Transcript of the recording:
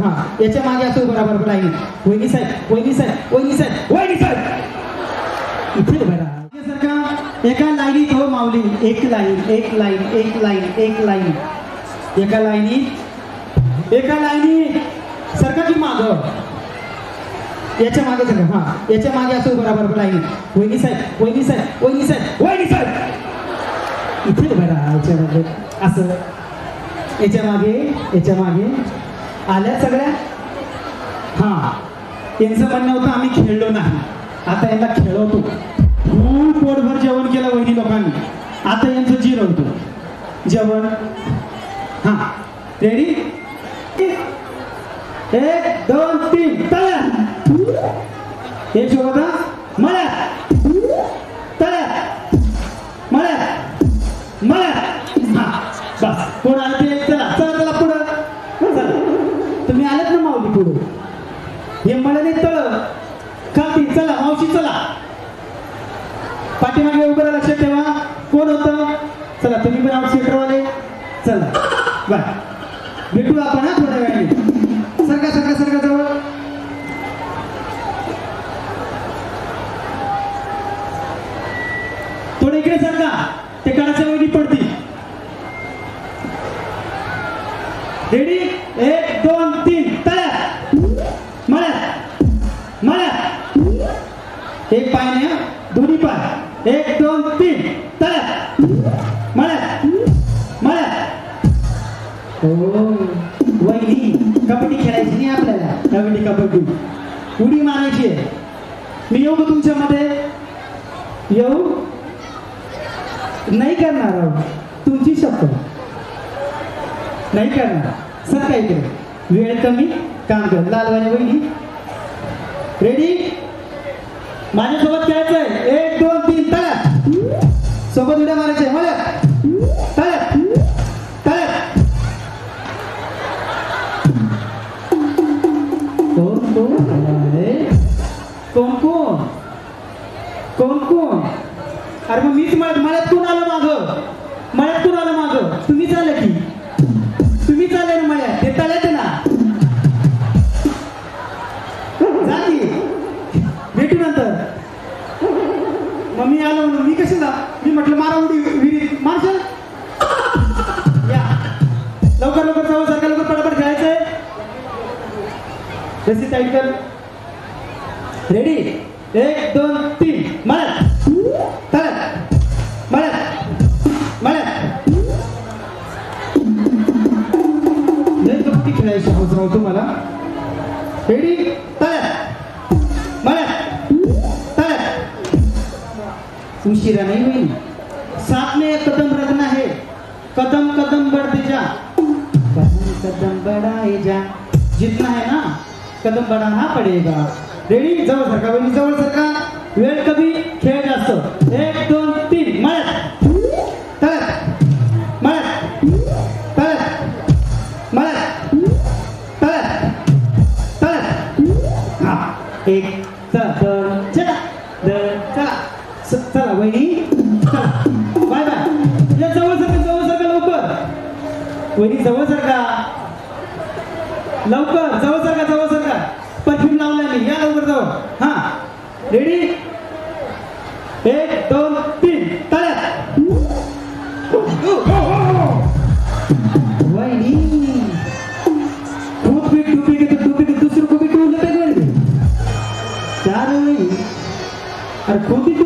हा याच्या मागे असो बरोबर लाईन वहिनी साहेब वहिनी साहेब वहिनी साहेब वहिनी साहेब इथे बरा सारखा एका लाईनीत हो माऊली एक लाईन एक लाईन एक लाईन एक लाईन एका लाईनी सारखा की माग याच्या मागे सगळं हा याच्या मागे असो बरोबर लाईन वहिनी साहेब वहिनी साहेब वहिनी साहेब वहिनी साहेब इथे बरा याच्या मागे असं याच्या मागे आल्या सगळ्या हा यांचं म्हणणं होतं आम्ही खेळलो नाही आता यांना खेळवतो खूप पोटभर जेवण केलं वहिनी लोकांनी आता यांचं जिरवतो जेवण हा रेडी 1 2 3 तळ्या हे शोभा मला तळ्या मला मला हा बस कोण आलं ते चला चला चला पुढं तुम्ही आलेत ना माऊली पुढं हे मला नाही तळ खाती चला मावशी चला पाठीमागे उभं लक्षात ठेवा कोण होतं चला तुम्ही पण आउट सेंटरवाले चला बर भेटू आपण हा थोड्या वेळाने सरका सरका सरका जवळ थोडं इकडे सरका ते काळाच्या वहिनी पडती रेडी 1 2 3 तळ्या मला मला एक पाय नाही दोन्ही पाय 1 2 3 तळ्या मला मला हो वहिनी कबड्डी खेळायची नाही आपल्याला कबड्डी उडी मारायची आहे मी येऊ का तुमच्यामध्ये येऊ नाही करणार तुमची शपथ नाही करणार सर काय इकडे वेळ कमी काम कर लालवाणी वहिनी रेडी माझ्यासोबत खेळायचंय 1 2 3 तळ्या सोबत उड्या मारायचे मला तळ्या तळ्या कोण कोण कोण कोण कोण अरे मग मीच मळ्यात कोण आलं माग तुम्हीच आलं की तुम्हीच आले ना मळ्यात ते तळ्यात ना झाली भेटू नंतर मग मी आलो म्हणून मी कशाला मी म्हटलं मारा उडी विहिरीत मारशाल या लवकर लवकर जाऊ सारखा लवकर पटापट खेळायचंय जशी टाईट कर रेडी 1 2 3 मला तळ्यात मला मला लई कबड्डी खेळायची हौस राव तुम्हाला रेडी तळ्यात मला तळ्यात उशिरा नहीं हुई साथ में एक कदम रखना है कदम कदम बढ़ते जा कदम कदम बढ़ाए जा जितना है ना कदम बढ़ाना पड़ेगा रेडी जवळ सरका वहिनी जवळ सरका वेळ कमी खेळ जास्त 1 2 3 मळ्यात तळ्यात मळ्यात तळ्यात मळ्यात तळ्यात तळ्यात हा एक चला चला चला वहिनी बाय बाय या जवळ सरका लवकर वहिनी जवळ सरका लवकर जवळ सरका परफ्यूम लावलाय मी या लवकर जवळ हा रेडी 1 2 3 तळ्यात वहिनी टूपी के दूसरे को भी टूल लेते हैं क्या रे अरे खुद